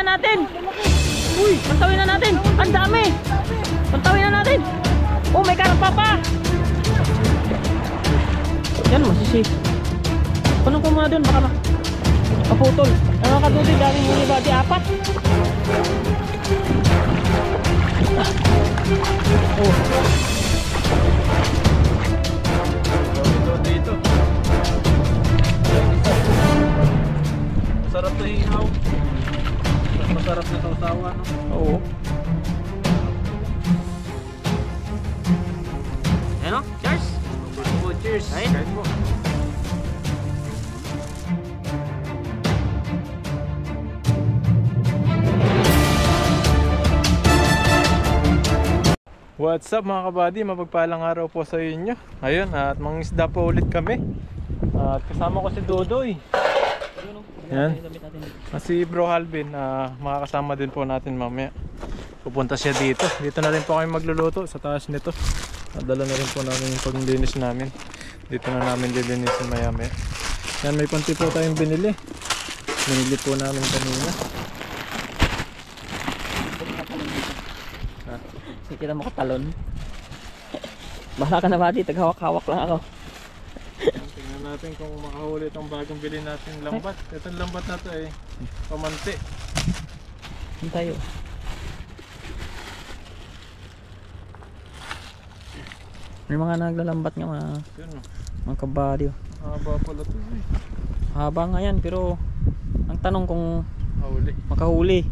na natin. Uy, pantawin na natin. Ang dami. Pantawin na natin. Oh, may karpa pa. Yan, masisi. Punong ko muna dun, baka maputol. Ano ka doon, daming muli ba? Di apat. Oh. Dito. Masarap na hihaw. Masarap na sausawa, no? Oo. Ano? Cheers! Cheers! Ay. Kahit po. What's up mga kabady, mapagpalang araw po sa inyo. Ayun, at mangisda po ulit kami. At kasama ko si Dodoy. Yan. Si Bro Halvin, makakasama din po natin mamaya. Pupunta siya dito. Dito na rin po kami magluluto sa taas nito. Dala na rin po namin yung paglinis namin. Dito na namin lilinisin maya maya. Yan, may panti po tayong binili. Binili po namin kanina. Kita mo katalon. Bahala ka na ba di, taghawak-hawak lang ako. Tingnan natin kung makahuli itong bagong bili natin lambat. Itong lambat na ito ay pamanti. Hindi tayo. May mga naglalambat nga mga kabady. Haba pala ito eh. Haba nga yan, pero ang tanong kung Huli. makahuli.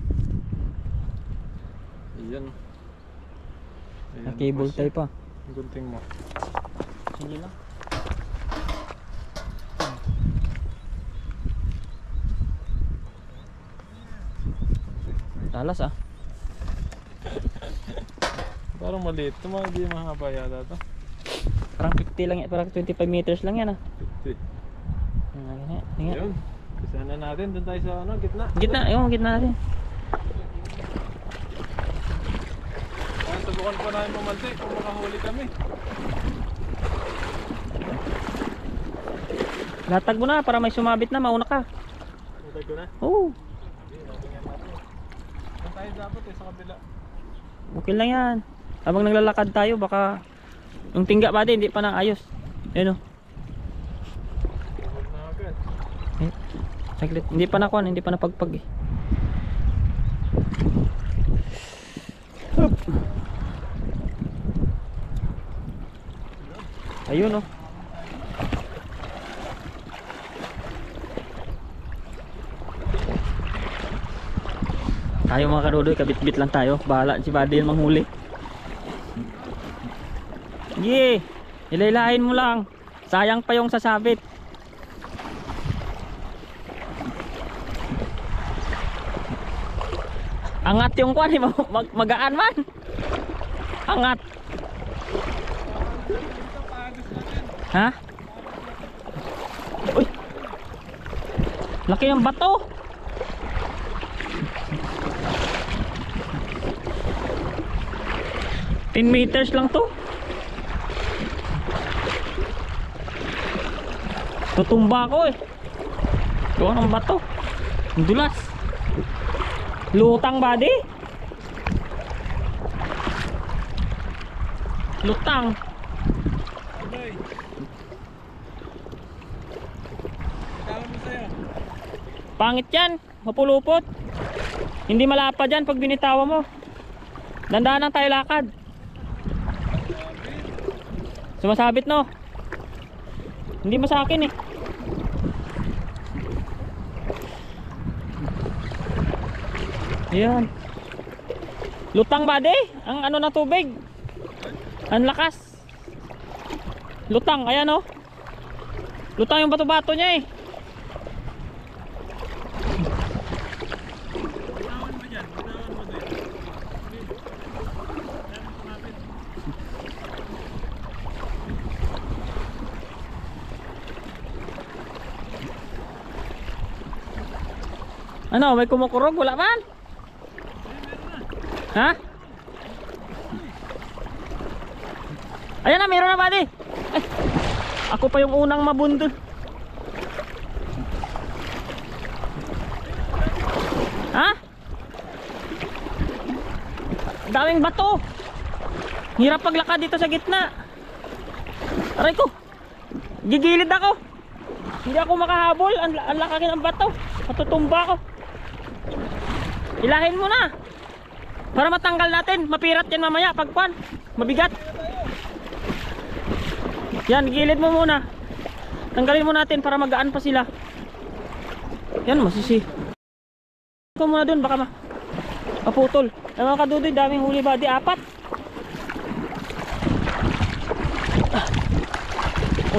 Ayan. Cable tie pa. Ang gunting mo. Sige lang. Talas ah. Parang maliit. Ito mga hindi mahaba yata ito. Parang 50 lang yan. Parang 25 meters lang yan ah. 50. Hinga. Ayun. Kasi na natin. Doon tayo sa gitna. Gitna. Yung gitna natin. Ayun, subukan po namin pumalti kung makahuli kami. Latag mo na para may sumabit na. Mauna ka. Matay ko na. Oo. Doon tayo dapat sa kabila. Okay lang yan. Habang naglalakad tayo baka yung tingga ba din hindi pa naayos. Ayun o. Huwag na agad. Saglit. Hindi pa nakuha. Hindi pa napagpag eh. Ayun o. Tayo mga karudoy, kabit-bit lang tayo. Bahala si Buddy yung manghuli. Sige, ilailahin mo lang. Sayang pa yung sasabit. Angat yung kwan, magaan man. Angat. Ha? Uy. Laki ng bato. $10 meters lang to. Tutumba ako eh. Doon ang bato. Ang dulas. Lutang Buddy. Lutang. Okay. Tawag mo sa'yo. Pangit yan. Mapulupot. Hindi malapad yan pag binitawa mo. Dandaan lang tayo lakad. Sumasabit no. Hindi masakin eh. Ayan. Lutang Buddy. Ang ano na tubig. Ang lakas. Lutang. Ayan oh. Lutang yung bato-bato niya eh. Bitawan mo dyan. Bitawan mo dyan. Ano, may kumukurog? Wala man? Ha? Ayan na, meron na Buddy. Ay, ako pa yung unang mabundol. Ha? Daming bato. Hirap paglakad dito sa gitna. Aray ko. Gigilid ako. Hindi ako makahabol. Ang laki ng bato. Matutumba ako. Ilahin mo na. Para matanggal natin. Mapirat yan mamaya. Pagpan. Mabigat. Yan, gilid mo muna. Tanggalin mo natin para magaan pa sila. Yan, masisi. Ikaw muna dun. Baka maputol. Ay mga kadudoy, daming huli body. 4.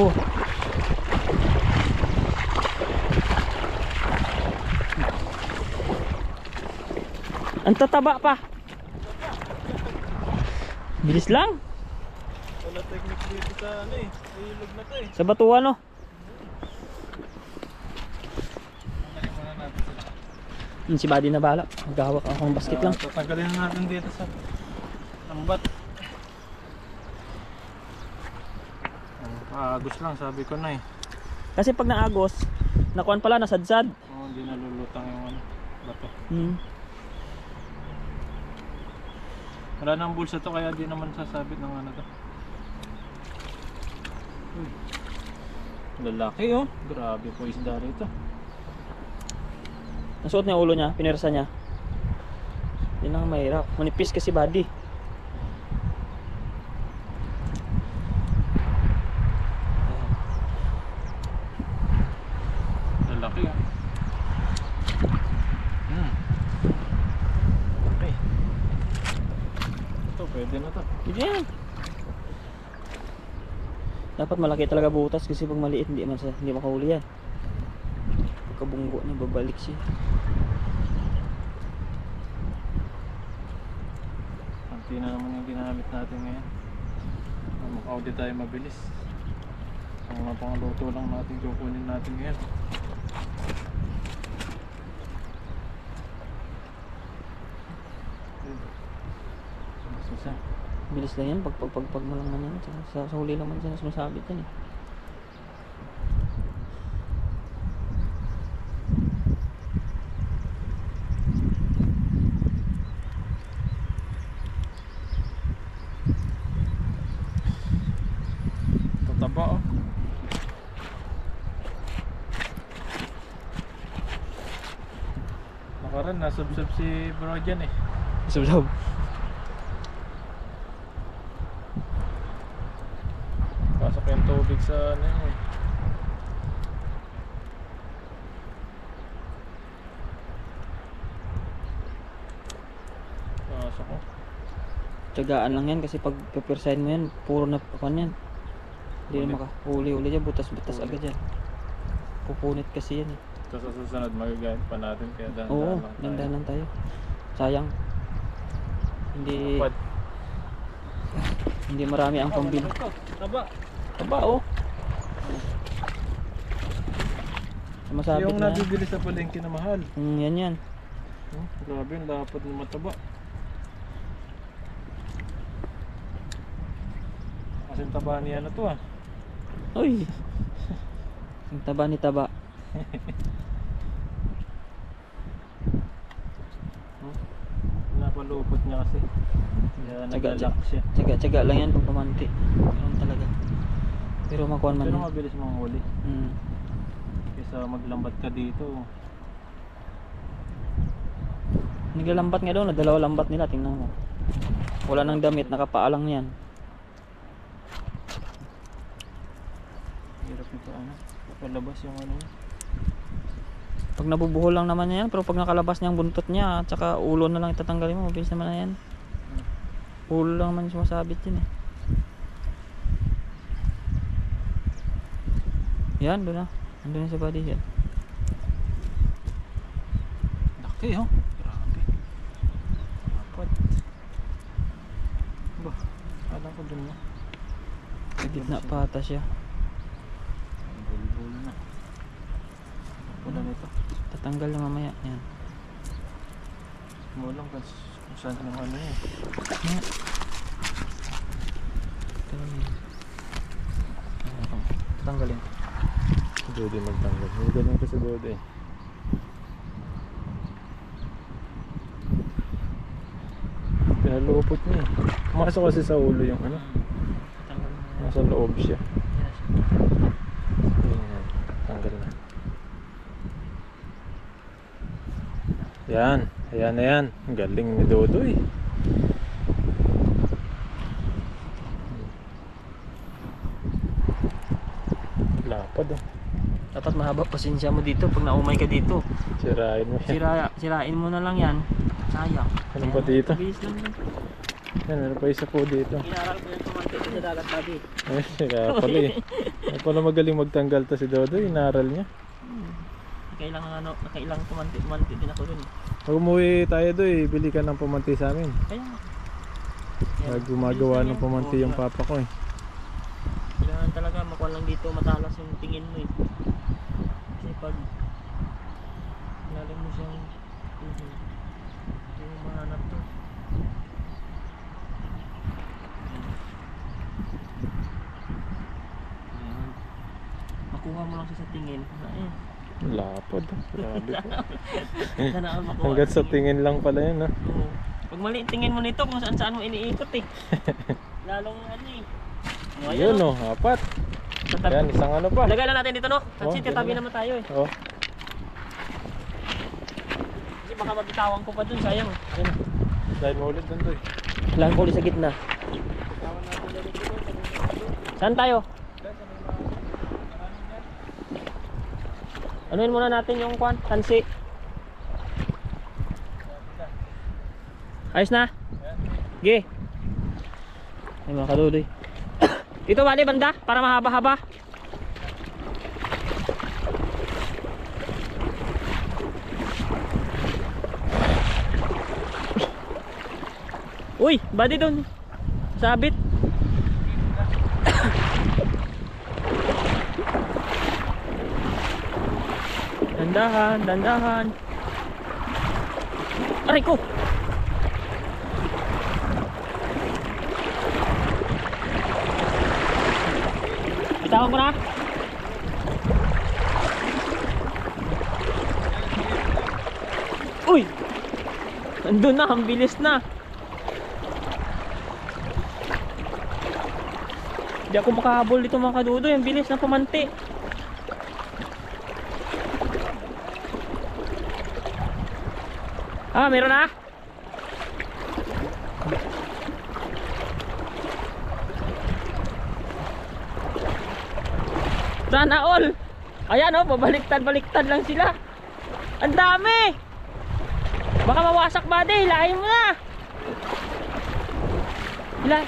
Oh. Ang tataba pa. Bilis lang. Wala technique dito sa ano eh. Ilog na to eh. Sa batuan no. Si Buddy na bala. Maghahawak ako ng basket lang. Tatanggalin na natin dito sa lambat. Agos lang sabi ko na eh. Kasi pag naagos, nakuan pala nasadsad. Oo, hindi nalulutang yung ano, bato. Wala nang bulsa to kaya di naman sasabit ng ano to. Lalaki oh. Grabe po isda rito. Nasuot niya ulo niya, pinersa niya. Yun ang mahirap. Manipis kasi Buddy. Lalaki oh. Okay. Ito pwede na to. Hindi yan. Dapat malaki talaga butas kasi pag maliit hindi makahuli yan. Pagkabunggo niya babalik siya. Kunti na naman yung ginamit natin ngayon. Makaudi tayo mabilis. Ang mga pangluto lang natin kukunin natin ngayon. Susa. Bilis lang yan pag mo lang man yan. Sa huli lang man siya sumasabit yan eh. Tataba oh. Nakaran, nasubsob si bro dyan eh. Subsob. Pasok yung tubig sa ano eh. Pasok ko. Tiyagaan lang yan kasi pag pipirsahin mo yan, puro na pan yan. Hindi na makahuli-uli dyan, butas-butas agad yan. Pupunit kasi yan eh. So sa susunod magagamit pa natin kaya dahan-dahan Oo, lang tayo. dandanan tayo. Sayang. Hindi marami ang pambili. Taba. Taba oh. Masabit Yung na. nabibili sa palengke na mahal. Yan. Grabe yung dapat na mataba. Kasi taba niya na to ah. Uy. Ang taba ni taba. Napalupot niya kasi. Kaya naglalak siya. Tsaga lang yan pag pamanti. Ganun talaga. Pero makuha man. Pero mabilis mong huli. Hmm. Kaysa maglambat ka dito. Naglalambat nga daw, dalawa lambat nila, tingnan mo. Wala nang damit, nakapaalang yan. Hirap ito ano. Palabas yung ano. Pag nabubuhol lang naman yan, pero pag nakalabas niya ang buntot niya, at saka ulo na lang itatanggalin mo, mabilis naman na yan. Ulo lang naman sumasabit yun eh. Yan, doon na. Andun na sa body yan. Laki oh. Grabe. Apat. Ba, alam ko dun na. Sa gitna pa ata siya. Bul-bul na. Pula nito. Tatanggal na mamaya. Yan. Mo lang kung saan yung ano eh. Yan. Tatanggalin. Si Dode magtanggal. Magaling ko si Dode eh. Pinalupot niya. Pumasok kasi sa ulo yung ano. Nasa loob siya. Ayan, tanggal na. Yan, ayan na yan. Ang galing ni Dodoy. Lapad oh. Dapat mahaba pasensya mo dito pag naumay ka dito. Sirain mo yan. Sirain mo na lang yan. Sayang. Ano pa dito? Bilis lang yan. Yan, meron pa isa po dito. Inaral ko yung tumante sa dagat buddy. Ay, kaya pala eh. Kaya pala magaling magtanggal to si Dodoy. Inaral niya. Nakailang tumante din ako dun. Pag umuwi tayo doy, bili ka ng pumanti sa amin. Kaya Gumagawa ng pumanti yung papa ko eh. kailangan talaga makuha lang dito matalas yung tingin mo eh. Kasi pag lalim mo siyang hindi mo mahanap to. Ayan. Makuha mo lang siya sa tingin na Lapad. Grabe po. sana ako makuha. Hanggat sa tingin lang pala yun, ha? Oo. Pag mali tingin mo nito kung saan mo iniikot eh. Lalong ano eh. Oh, Yun oh, apat. Yan, isang ano pa. Lagay lang natin dito no. Kasi Oh, tatabi ganun. naman tayo eh. Oh, Kasi baka mabitawan ko pa dun, sayang. yun. Dahil mo ulit doon doy. Kailangan ko ulit sa gitna. Saan tayo? Anuin muna natin yung kwan, tansi. Ayos na? Ge. Ay mga kadudoy. Dito bali banda para mahaba-haba. Uy, badi doon. Sabit. Dandahan, dandahan. Aray ko. Bitawan ko na. Uy. Nandun na, ang bilis na. Hindi ako makahabol dito mga kadudoy. Ang bilis na pumanti. Ah, meron na? Sana all. Ayan oh, pabaliktad-baliktad lang sila. Ang dami. Baka mawasak ba di? Hilahin mo na.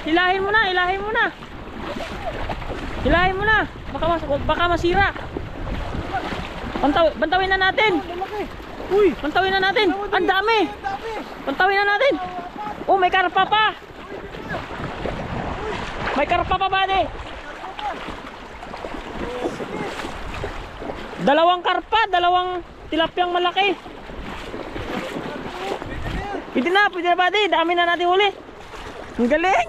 Hilahin mo na, hilahin mo na. Hilahin mo na. Baka masira. Bantawin na natin. Uy, bantawin na natin. Ang dami. Bantawin na natin. Oh, may karpa pa. May karpa pa ba di? Dalawang karpa, dalawang tilapyang malaki. Pwede na ba di? Dami na natin huli. Ang galing.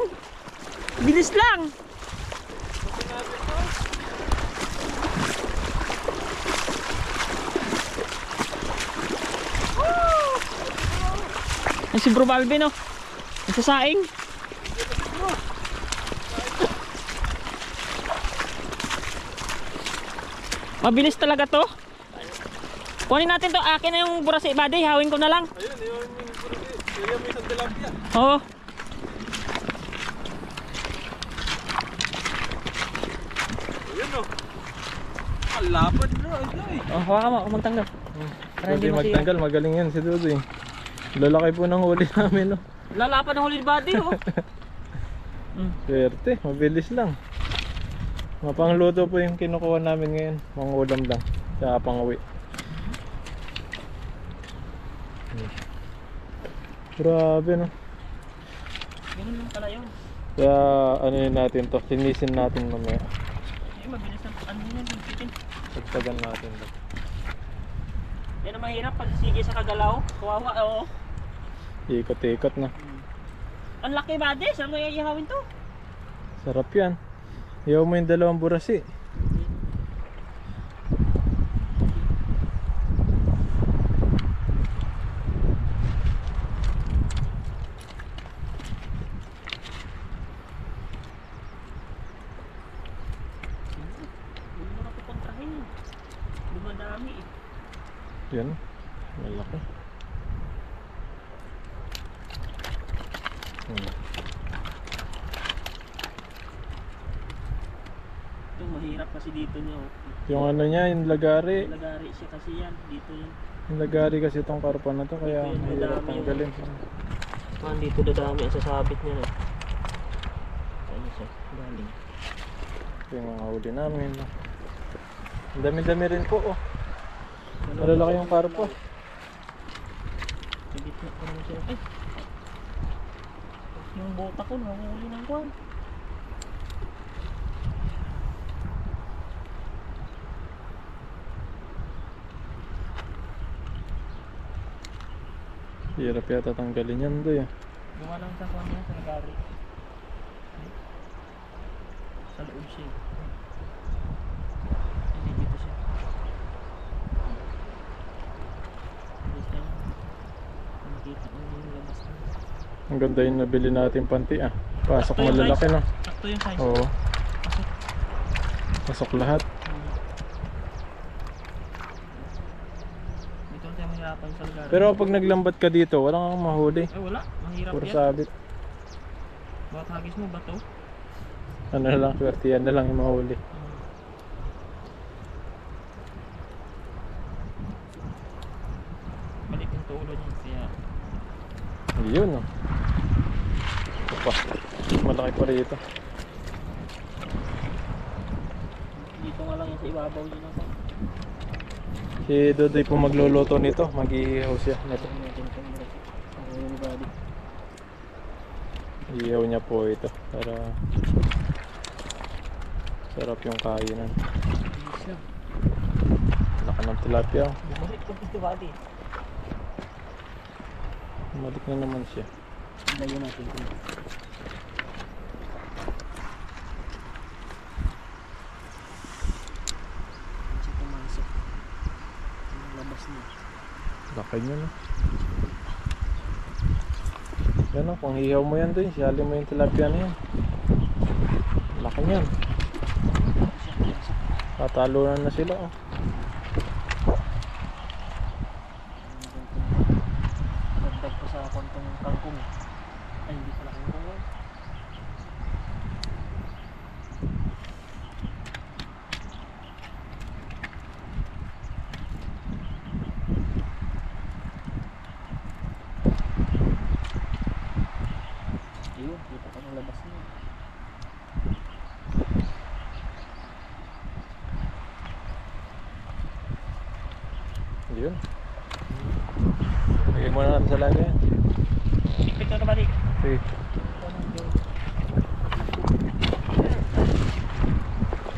Bilis lang. Ang si Bro Balvin oh. Ang sasaing. Mabilis talaga to. Kunin natin to. Akin na yung burasi buddy. Hawin ko na lang. Ayun, yung burasi. Yung may isang tilapia. Oo. Ayun oh. Ang lapad bro. Ay. Oh, hawakan mo. Magtanggal. Para Hindi hindi masira. magtanggal, magaling yan si Dodoy. Lalaki po ng huli namin oh. Lalapan ng huli buddy oh. Swerte, mabilis lang. Mapangluto po yung kinukuha namin ngayon. Mga ulam lang. Tsaka pang-uwi. Grabe no. Ganun lang pala yun. Kaya ano yun natin to. Sinisin natin mamaya. Eh, mabilis na. Ano yun? Bitin. Sagtagan natin to. Yan ang mahirap pag sige sa kagalaw. Kawawa oh. Ikot-ikot na. Ang laki buddy. Saan mo iihawin to? Sarap yan. Iyaw mo yung dalawang burasi. Yan. Malaki. Ito mahirap kasi dito nyo. Yung ano niya, yung lagari. Lagari siya kasi yan. Dito yun. Yung lagari kasi itong karpa na to, kaya Dito yun, mahirap madami tanggalin. Dito dadami ang sasabit niya na. Ano siya? Galing. Ito yung mga huli namin. Ang dami-dami rin po, oh. Malalaki yung karpa. Sa gitna pa naman siya. Ay! Yung bota ko, nakahuli ng kwan. Hirap yata tanggalin yan doy. Gawa lang sa kwan niya, sa lagari. Sa loob siya. Hindi dito siya. Basta nakita ko yung labas na. Ang ganda yung nabili natin panti ah. Pasok Sakto yung malalaki size. no. Sakto yung size. Oo. Pasok lahat. Dito tayo mahirapan sa lagari. Pero pag naglambat ka dito, walang mahuli. Ay wala, mahirap Puro yan. sabit. Baka hagis mo ba to? Ano na lang, swertiyan na lang yung mahuli. Balik yung tulo niya kaya Yun oh. Ito pa. Malaki pa rito. dito nga lang yung sa ibabaw yun ako. Si Dodoy po magluluto nito. Mag-iihaw siya nito. Iihaw niya po ito para sarap yung kainan. Laki ng tilapia. Bumalik ko dito bali. Bumalik na naman siya. Layo natin ito. Siya pumasok. Ang labas niya. Laki niya no. Yan o, kung hihaw mo yan doon, siyali mo yung tilapia na yan. Laki niyan. Tatalunan na sila oh. Dagdag ko sa kontong kangkong. Ay hindi pala kangkong. Ayun, kita ko ng labas niya. Yun. Lagay muna natin sa lagay yan. Ipit ka balik. Okay.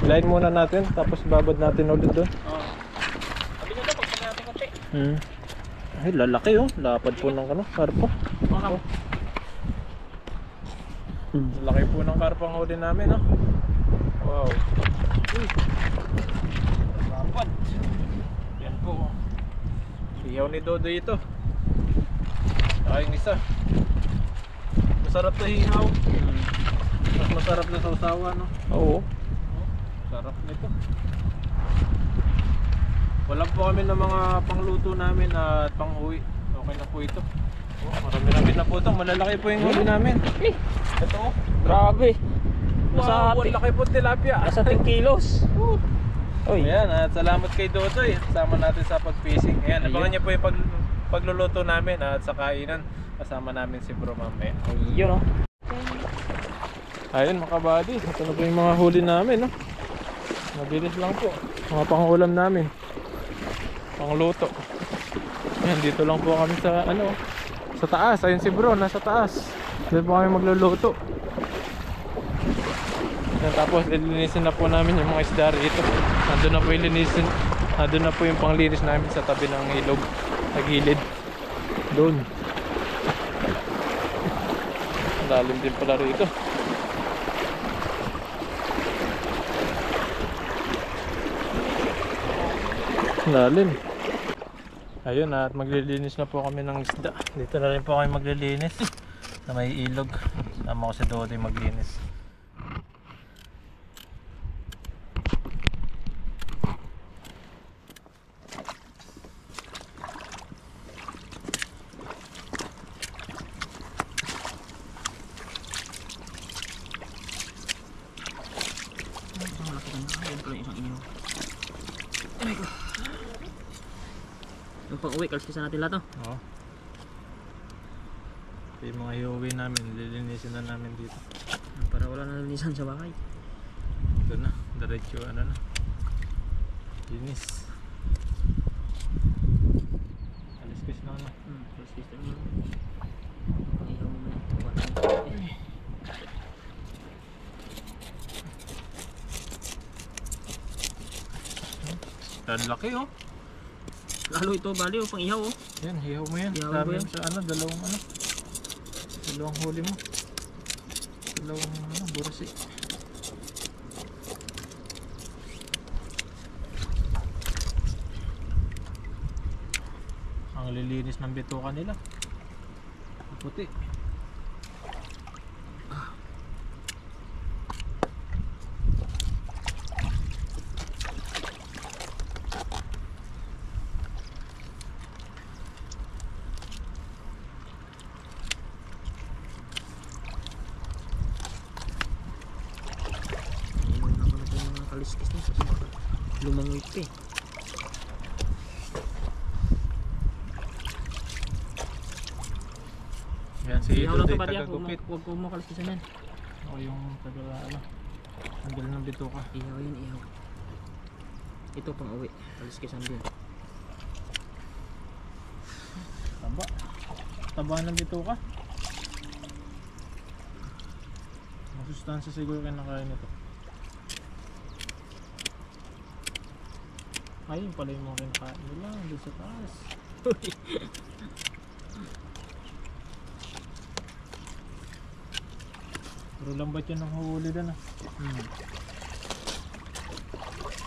Line muna natin, tapos babad natin ulit doon. Oo. Sabi nyo daw, pagpag natin konti. Ay, lalaki oh. Lapad po ng karpa. Baka. Laki po ng karpang huli namin oh. Wow. Lapad. Yan po. Ihaw ni Dodoy ito. Saka yung isa. Masarap na hihaw. Mas masarap na sausawa no. Oo. Sarap nito. Wala po kami ng mga pangluto namin at pang-uwi. Okay na po ito. Oh, marami-rami na po ito. Malalaki po yung huli namin. Ito oh. Grabe. Wow, ang laki po tilapia. Nasa 10 kilos. Oy. Ayan, at salamat kay Dodoy. Kasama natin sa pag-fishing. Ayan, abangan niyo po yung pagluluto namin at sa kainan. Kasama namin si Bro mamaya. Ayun oh. Ayun mga kabady, ito na po yung mga huli namin no? Mabilis lang po. Mga pangulam namin. Pangluto. Ayan, dito lang po kami sa ano, sa taas. Ayun si Bro, nasa taas. Dito po kami magluluto. Ayan, tapos lilinisin na po namin yung mga isda rito. Nandun na po yung linisin. Nandun na po yung panglinis namin sa tabi ng ilog. Sa gilid. Doon. Lalim din pala rito. Lalim. Ayun at maglilinis na po kami ng isda. Dito na rin po kami maglilinis na may ilog. Tama ko si Dodoy maglinis. Yung pang uwi, kaliskisan natin lahat, no? Oo. Yung mga iuwi namin, lilinisin na namin dito. Para wala na linisan sa bahay. Ito na, diretso ano na. Linis. Kaliskis na ano. Kaliskisan mo. Ihaw mo na. Ang laki oh. Lalo ito, bali pang ihaw oh. Yan, hihaw mo yan. Hihaw Sabi mo yan. sa ano, dalawang huli mo. Dalawang ano, burasi. Ang lilinis ng bituka nila. Puti. Kaliskis na kasi baka lumangoy pa eh. Yan, si Ihaw lang Dudoy ito ba diya? taga-gupit. Huwag mo kaliskisan yan. O yung taga ano, tanggal ng bituka. Ihaw yan, ihaw. Ito pang uwi, kaliskisan din. Taba. Taba ng bituka. Masustansya siguro kinakain ito. Ayun pala yung mga kinakain nila. Doon sa taas. Pero lambat yun ang huli doon ah.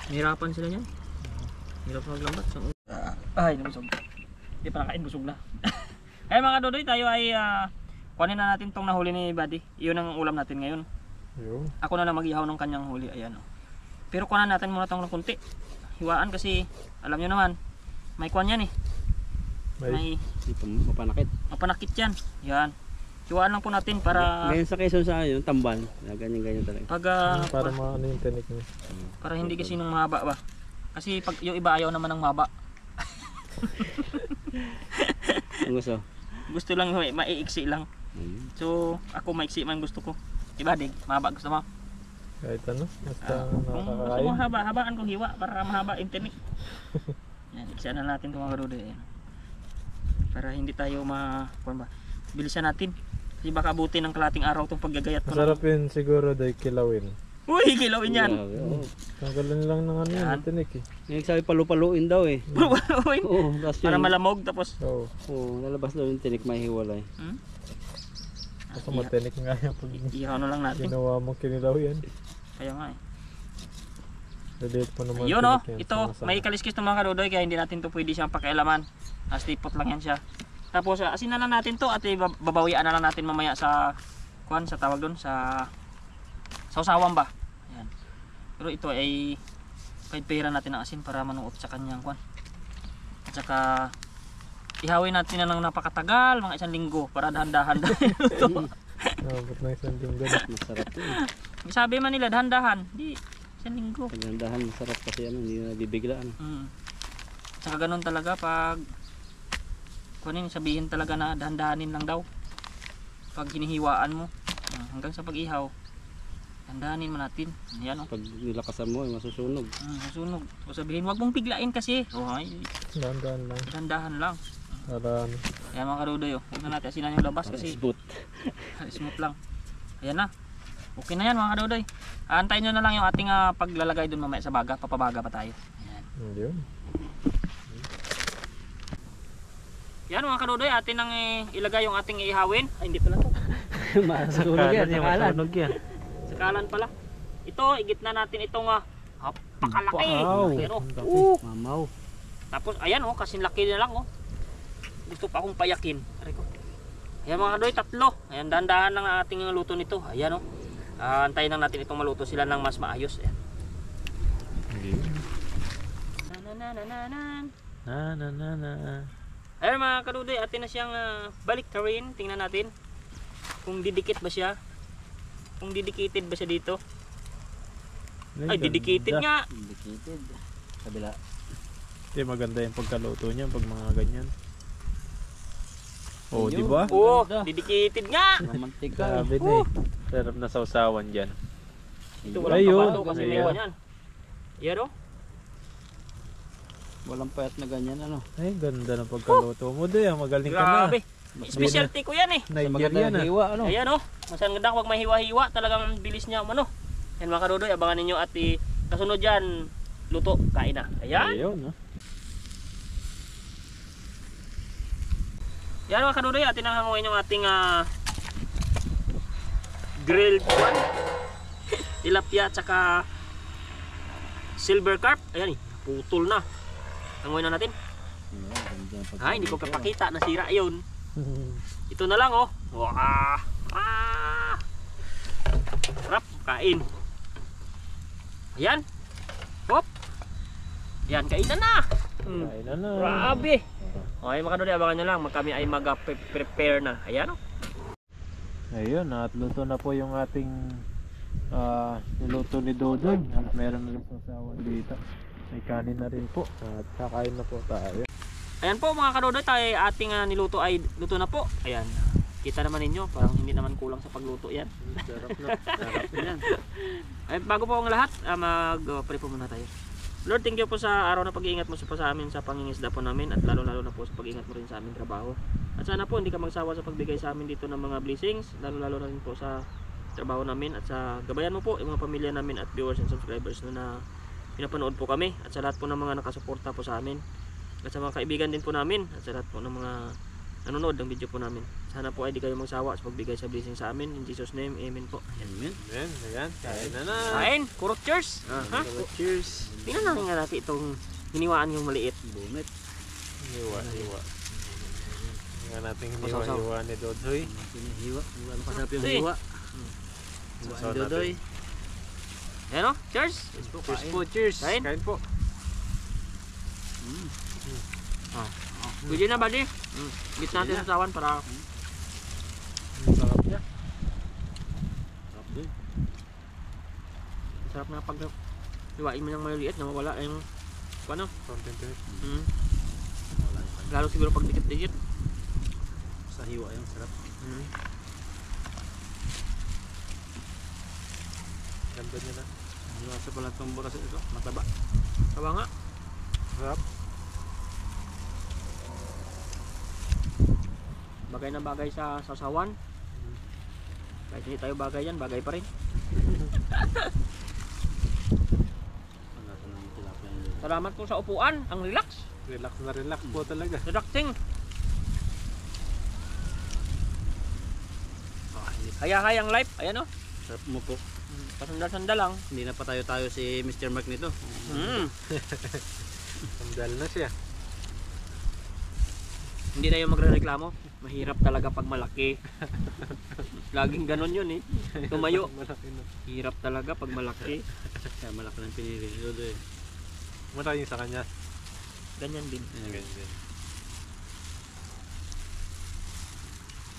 Nahirapan sila niyan. Hirap maglambat. Ay, nabusog. Hindi pa nakain, busog na. Ay mga Dodoy, tayo ay kunin na natin tong nahuli ni Buddy. Iyon ang ulam natin ngayon. Yun. Ako na lang mag-ihaw ng kanyang huli. Ayan o. Pero kunan natin muna tong ng kunti. Hiwaan kasi, alam nyo naman, may kuwan yan eh. May Mapanakit. mapanakit yan. Yan. Hiwaan lang po natin para Ngayon sa Quezon sa yung tambal. Ganyan talaga. pag Para maano yung tinik niya. para hindi kasi nung mahaba ba. Kasi pag yung iba ayaw naman ng mahaba. Ang gusto. Gusto lang maiiksi lang. So ako maiksi man gusto ko. Diba dig? Mahaba gusto mo? Kahit ano, basta Kung gusto nakakain. mo habaan kong hiwa para mahaba yung tinik. Yan, iksa na natin itong mga karude. Yan. Para hindi tayo kuwan ba? Bilisan natin. Kasi baka abutin ng kalating araw itong paggagayat ko. Masarap yun siguro dahil kilawin. Uy, kilawin yan. Tanggalan lang ng ano Yan. yung tinik eh. Ngayon sabi palu-paluin daw eh. Uy, Oo, tapos para yun. malamog tapos. Oo. Oo, lalabas daw yung tinik may hiwalay. Kasi matinik nga yan pag Ihaw na lang natin. ginawa mong kinilaw yan. Kaya nga eh. Relate mo naman Yun oh, tinik yan, ito sama-sama. may kaliskis ng mga karudoy kaya hindi natin to pwede siyang pakialaman. Astipot lang yan siya. Tapos asin na lang natin to at babawian na lang natin mamaya sa kuan sa tawag doon sa usawang ba. Ayan. Pero ito ay pera natin ng asin para manuot sa kanyang kuan. At saka ihawin natin na ng napakatagal, mga 1 linggo para dahan-dahan. Abot na isang linggo na. Masarap yun. Sabi man nila dahan-dahan, di 1 linggo. Pagandahan, masarap kasi ano, hindi na bibiglaan. At saka ganun talaga pag kunin sabihin talaga na dahan-dahanin lang daw. Pag hinihiwaan mo hanggang sa pag-ihaw. Dahan-dahanin mo natin. Ayan oh. Pag nilakasan mo, ay masusunog. Masusunog. O sabihin, wag mong biglain kasi. Oh, ay, Dahan-dahan lang. dahan-dahan lang. Para ano. Ayan mga karudoy oh. Huwag na natin asinan yung labas kasi Smooth. smooth lang. Ayan na. Okay na yan mga karudoy. Aantayin nyo na lang yung ating paglalagay dun mamaya sa baga. Papabaga pa tayo. Ayan. Yun. Yan mga karudoy, atin nang ilagay yung ating ihawin. Ay, hindi pala to. Masusunog yan, sakalan. yan. Sakalan pala. Ito, igitna natin itong pakalaki. Wow. Ayan oh. Mamaw. Tapos ayan oh, kasing laki na lang oh. Gusto pa akong payakin. Aray ko. Ayan mga kadoy, 3. Ayan, dahan-dahan lang ang ating luto nito. Ayan oh. Antayin lang natin itong maluto sila ng mas maayos. Ayan. Na. Ayan mga kadoy, atin na siyang balik ka rin. Tingnan natin kung didikit ba siya. Kung didikited ba siya dito. Ay, didikited nga. Indicated. Kabila. Hindi, maganda yung pagkaluto niya pag mga ganyan. Oh, di Ayun. ba? Oh, Ganda. dedicated nga. Romantika. Sabi na eh. Sarap na sausawan dyan. Ito walang Ayun. kabato kasi may Ayan. iwan yan. Yan oh. Walang payat na ganyan ano. Ay, ganda ng pagkaluto mo doy. Magaling ka na. Grabe. Specialty ko yan eh. Sa maganda Nigerian na na. hiwa ano. Ayan oh. Mas ang ganda huwag mahiwa-hiwa. Talagang bilis niya ano. Yan mga kadudoy, abangan ninyo at kasunod dyan, luto, kain na. Ayan. Ayun, no? Yan mga kadudoy, atin na hanguin yung ating grilled one. Tilapia at saka silver carp. Ayan eh, putol na. Hanguin na natin. Ay, hindi ko kapakita, nasira yun. Ito na lang oh. Wah! Ah! Sarap, kain. Ayan. Hop. Ayan, kainan na. Kain na na. Grabe. Okay mga kadudoy, abangan nyo lang. Kami ay mag-prepare na. Ayan oh. Ayun, at luto na po yung ating niluto ni Dodoy. At meron na rin sausawan dito. May kanin na rin po. At kakain na po tayo. Ayan po mga kadudoy, tayo ating niluto ay luto na po. Ayan. Kita naman ninyo, parang hindi naman kulang sa pagluto yan. Sarap na. Sarap na yan. Ay, bago po ang lahat, mag-pray po muna tayo. Lord, thank you po sa araw na pag-iingat mo po sa amin sa pangingisda po namin at lalo-lalo na po sa pag-iingat mo rin sa aming trabaho. At sana po hindi ka magsawa sa pagbigay sa amin dito ng mga blessings, lalo-lalo na rin po sa trabaho namin at sa gabayan mo po yung mga pamilya namin at viewers and subscribers na pinapanood po kami at sa lahat po ng mga nakasuporta po sa amin at sa mga kaibigan din po namin at sa lahat po ng mga nanonood ng video po namin. Sana po ay di kayo magsawa sa pagbigay sa blessing sa amin. In Jesus name, amen po. Amen. Ayan, ayan. Kain na na. Kain, kurot cheers. Ha? Cheers. Tingnan natin nga natin itong hiniwaan yung maliit. Bunit. Hiwa, hiwa. Tingnan natin Pasaw-saw. hiwa ni Dodoy. Hiwa. Hiwa. Masarap yung Hey. hiwa. Sasaw Hiwa Dodoy. Ayan o, cheers. Cheers po, cheers. Kain. Kain po. Pwede na buddy. Git natin sa sawan para Ang sarap niya. Sarap din. sarap na pag hiwain mo ng maliit na mawala yung ano. Content yun. Wala yung Lalo siguro pag dikit-dikit. sa hiwa yung sarap. Ganda niya na. Hiwa sa pala itong buras ito. Mataba. Sawa nga. Sarap. Bagay na bagay sa sasawan. Kahit hindi tayo bagay yan, bagay pa rin. Wala sa nang tilapia yun. Salamat po sa upuan. Ang relax. Relax na relax po talaga. Relaxing. Hayang life. Ayan o. Sarap mo po. Pasandal-sandal lang. Hindi na pa tayo si Mr. Mark nito. Sandal na siya. Hindi na yung magre-reklamo. Mahirap talaga pag malaki. Laging ganon yun eh. Tumayo. Malaki na. Hirap talaga pag malaki. Kaya malaki ng pinili ni Dodoy. Marami sa kanya. Ganyan din. Ganyan din.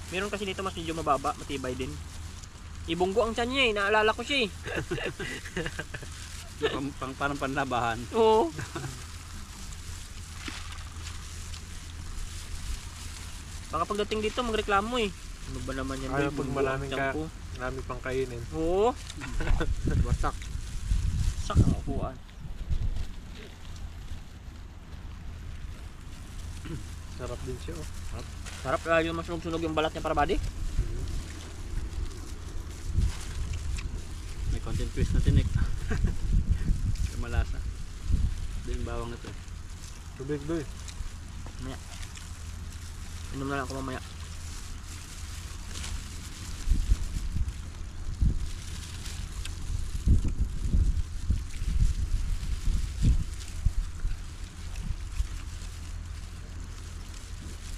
Meron kasi nito mas medyo mababa, matibay din. Ibunggo ang tiyan niya eh. Naalala ko siya eh. Parang panlabahan. Oo. Baka pagdating dito magreklamo eh. Ano ba naman yan? Ayaw boy? pag Bunggo maraming ang tiyan ko. marami pang kainin. Oo. Wasak. Sak ang upuan. Sarap din siya oh. Sarap yung masunog-sunog yung balat niya para body. May content twist na tinik. Malasa. Ito yung bawang na to. Tubig doy. Inom na lang ako mamaya.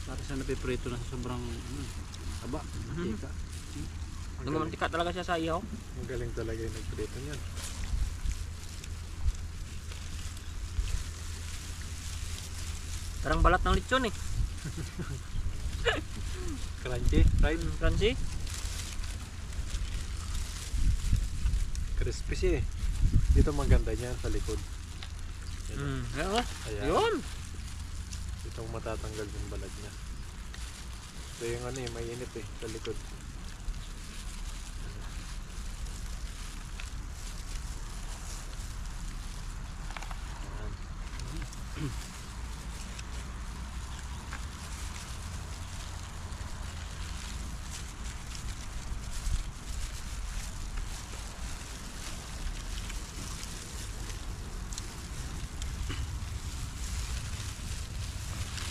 Para sa napiprito na sa sobrang taba. Mantika. Nagmamantika talaga siya sa ihaw. Ang galing talaga yung nagprito niyan. Parang balat ng lechon eh. Crunchy, fried, Crunchy. crispy siya eh. Dito maganda niyan sa likod. Ayan o. Ayan. Yun. Itong matatanggal yung balag niya. So yung ano may init sa likod. Ayan.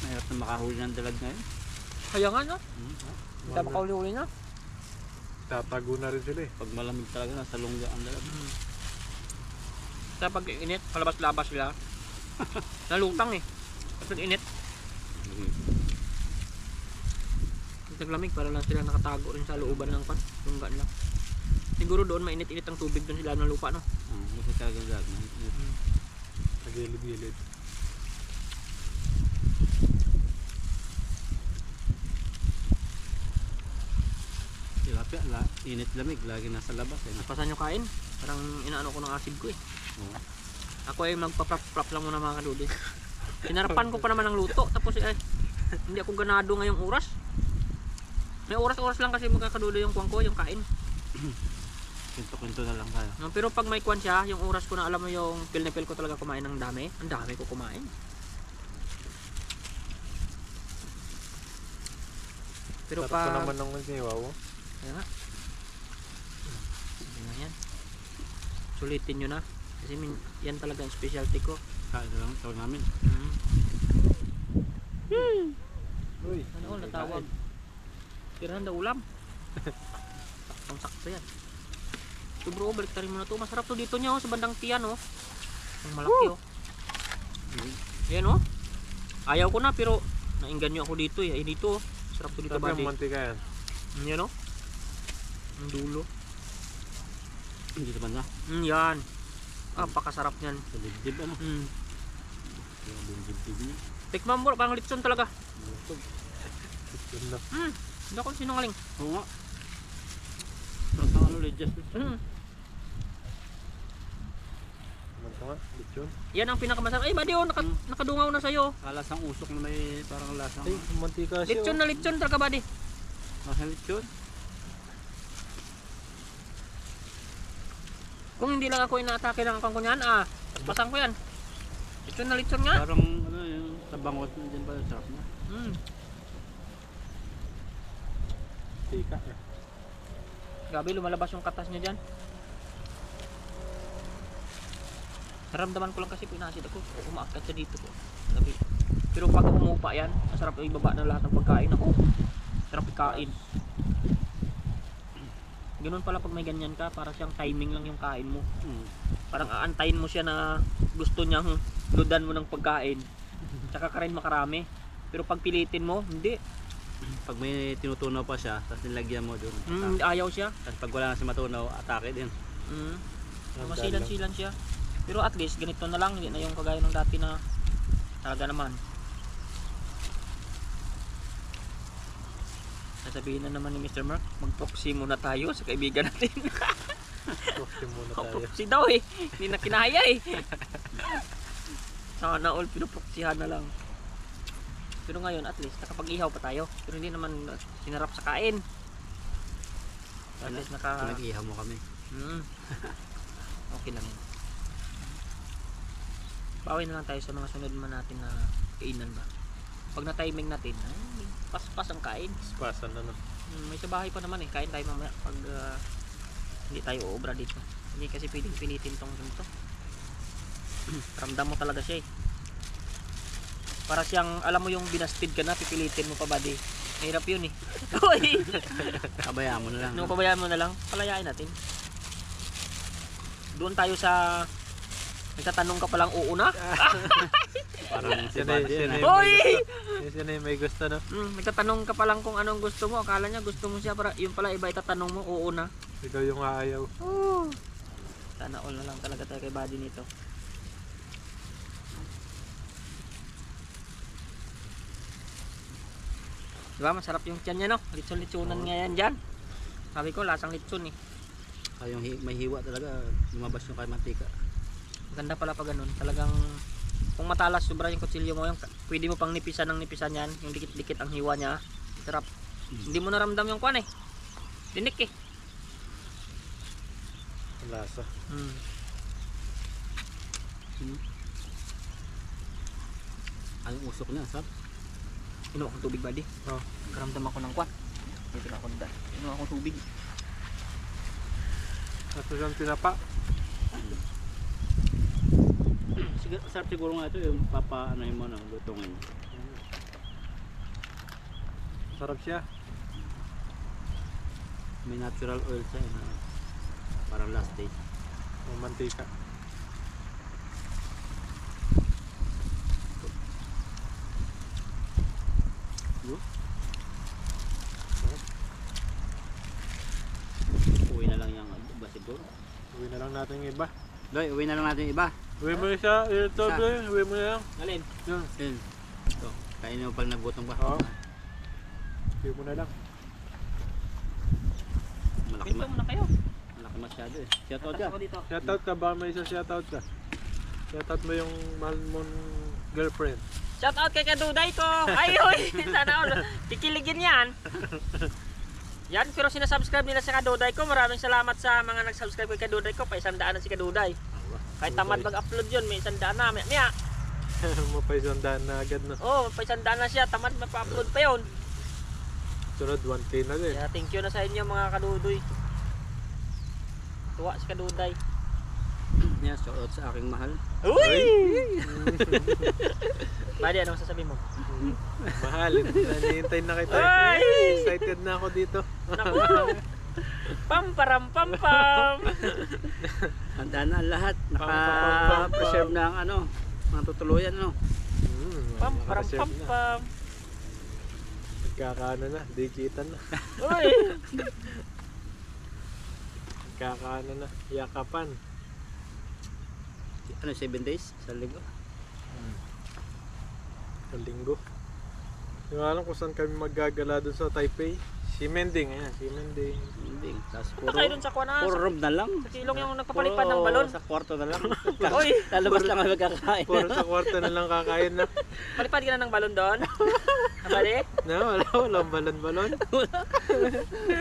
Mahirap na makahuli ng dalag ngayon. Kaya nga no. Mga Hindi pa kauli-uli na. Tatago na rin sila Pag malamig talaga, nasa lungga ang dalag. Kaya pag init, palabas-labas sila. Nalutang eh. Pag init, naglamig para lang sila nakatago rin sa looban ng lungga nila. Siguro doon mainit-init ang tubig doon sila ng lupa no. Kasi talagang dalag. nagilid-gilid. Tilapia, init lamig, lagi nasa labas. Napasan nyo kain. Parang inaano ko ng acid ko eh. Oo. Ako ay magpa-prop lang muna mga kadudi. Sinarapan ko pa naman ng luto. Tapos hindi ako ganado ngayong oras. May oras-oras lang kasi magkakadulo yung kuwang ko, yung kain. Kwento-kwento na lang tayo. No, pero pag may kuwan siya, yung oras ko na alam mo yung feel na feel ko talaga kumain ng dami. Ang dami ko kumain. Pero Sarap pa pag... naman ng niwaw. Kaya nga. Hindi na yan. Sulitin nyo na. Kasi yan talaga ang specialty ko. Kain na lang, tawag namin. Uy, Ano all natawag? Tirahan daw ulam. Saktong sakto yan. So bro, balik tayo muna to. Masarap to dito niya oh, sa bandang tiyan oh. Ang malaki oh. Ayan oh. Ayaw ko na pero nainggan nyo ako dito eh. Ay dito oh. Sarap to dito sabi buddy. ang mantika yan. Yan oh. Ang dulo. Hindi naman na. Yan. Pakasarap niyan. Sa dibdib ano. Yung dibdib niya. Tikman mo, parang litson talaga. Yun na. Hindi ako sinungaling. Oo nga. Sarap ng ano, ledyas. Ano nga? Lechon? Yan ang pinakamasarap. Ay buddy oh, nakadungaw na sa'yo. Kalasang usok na may parang lasang. Ay, mantika siya. Litson na litson talaga buddy. Masang lechon. Kung hindi lang ako inaatake ng kangko niyan, pasang ko yan. Litson na litson nga. Parang ano yung tabangot na dyan pala. Sarap na. Tika. Gabi, lumalabas yung katas niya dyan. Naramdaman ko lang kasi pinasid ako. Umaakyat siya dito po. Gabi. Pero pag umupa yan, masarap yung ibaba na lahat ng pagkain ako. Sarap ikain. Ganun pala pag may ganyan ka, para siyang timing lang yung kain mo. Parang aantayin mo siya na gusto niyang ludan mo ng pagkain. Tsaka ka rin makarami. Pero pag pilitin mo, hindi. Pag may tinutunaw pa siya, tapos nilagyan mo doon. Ayaw siya. Tapos pag wala na si matunaw, atake din. Masilan-silan siya. Pero at least ganito na lang, hindi na yung kagaya ng dati na talaga naman. Sasabihin na naman ni Mr. Mark, mag-proxy muna tayo sa kaibigan natin. Proxy muna tayo. Proxy daw eh, hindi na kinaya eh. Sana all pinoproxyhan na lang. Pero ngayon at least nakapag-ihaw pa tayo. Pero hindi naman sinarap sa kain. At least Pinag-ihaw mo kami. Okay lang yun. Bawi na lang tayo sa mga sunod man natin na kainan ba. Pag na-timing natin, ay, pas-pas ang kain. Pasan na no. May sa bahay pa naman eh. Kain tayo mamaya pag hindi tayo uobra dito. Hindi kasi pwedeng pilitin tong ganito. Ramdam mo talaga siya eh. Para siyang, alam mo yung binastid ka na, pipilitin mo pa ba di. Mahirap yun eh. Uy! Pabayaan mo na lang. Nung pabayaan mo na lang, palayain natin. Doon tayo sa nagtatanong ka palang uuna. Parang si Siya Buddy na yan. yung Hoy! Siya na yung may gusto no. Nagtatanong ka palang kung anong gusto mo. Akala niya gusto mo siya, para yung pala iba itatanong mo, uuna. Ikaw yung aayaw. Sana all na lang talaga tayo kay Buddy nito. Diba masarap yung tiyan niya no? Litson-litsonan nga yan dyan. Sabi ko lasang litson eh. Yung may hiwa talaga, lumabas yung kay mantika. Maganda pala pa ganun. Talagang Kung matalas sobra yung kutsilyo mo, yung, pwede mo pang nipisan ng nipisan yan, yung dikit-dikit ang hiwa niya. Sarap. Hindi mo naramdam yung kwan eh. Tinik eh. Lasa. Anong usok niya, sab? Inom akong tubig buddy. Oh. Karamdam ako ng kwan. Dito na ako nda. Inom akong tubig. Ito siyang tinapa. Sarap siguro nga ito yung papaanohin mo na lutungin. Sarap siya. May natural oil siya na parang last day. Ang mantika. Uwi na lang yung ba siguro? Uwi na lang natin yung iba. Doy, uwi na lang natin yung iba. Uwi mo na siya. Ito, Isa. Doy. Uwi mo na lang. Alin? Yan. Yun. Ito, kainin mo pala nagutom pa. Oo. Uwi mo na lang. Malaki, Pinto muna kayo. malaki masyado eh. Shoutout Atas ka. ako dito. Shoutout ka ba? May isang shoutout ka. Shoutout mo yung mahal mong girlfriend. Shout out kay Kaduday ko. Ay, oy, sana all. Kikiligin yan. Yan, pero sinasubscribe nila sa Kaduday ko. Maraming salamat sa mga nag-subscribe kay Kaduday ko. Pa 100 na si Kaduday. Kahit tamad mag-upload yun, may 100 na. Maya. Mo pa isang daan na agad na. Oh, pa 100 na siya. Tamad mapa-upload pa yun. Sunod 1K na din. Kaya thank you na sa inyo mga Kadudoy. Tuwa si Kaduday. Yan, shoutout sa aking mahal. Uy! Buddy, anong sasabihin mo? Mahal. Nanihintay na kita. Ay! Excited na ako dito. Naku! Pamparam pampam! Handa na ang lahat. Naka-preserve na ang ano, mga tutuluyan ano. Pamparam Nakareserve na. pampam! Nagkakaano na. Digitan na. Uy! Nagkakaano na. Yakapan. Ano, 7 days? Sa linggo? Ang linggo. Hindi ko alam kung saan kami maggagala doon sa Taipei. Si Mending. Ayan, si Mending. Hindi. Tapos Punta kayo dun sa kuwanan. puro Sa room na lang. silong yung nagpapalipad ng balon. Sa kwarto na lang. Uy! Lalabas lang kami magkakain. Puro sa kwarto na lang kakain na. Palipad ka na ng balon doon? Buddy? No, walang balon-balon.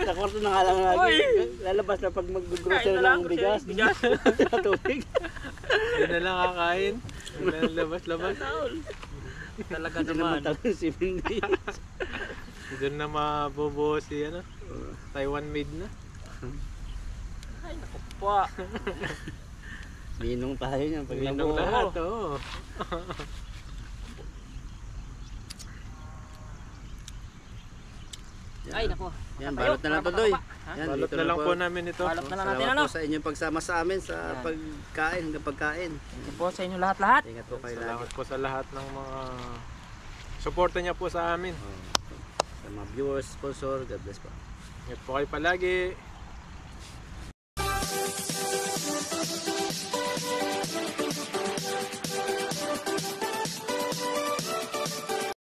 Sa kwarto na nga lang lagi. Uy! Lalabas na pag Kain mag-grocery na lang. ng bigas. Bigas. Sa tubig. Yun na lang kakain. Yun na lang labas-labas. Talaga Hindi naman naman. talagang 7 days. Doon na mabubuo si ano, Taiwan made na. Ay, naku po. Ninong tayo niyan pag Ninong nabuo. lahat, oo. Ay, naku. Yan, balot na lang to, Doy. Yan, Balot dito na lang po namin ito. Balot na lang natin Salamat ano. po sa inyong pagsama sa amin sa Yan. pagkain, hanggang pagkain. Ito po sa inyo lahat-lahat. Ingat po kayo lagi. Salamat po sa lahat ng mga suporta niya po sa amin. Sa mga viewers, sponsor, God bless po. Ingat po kayo palagi.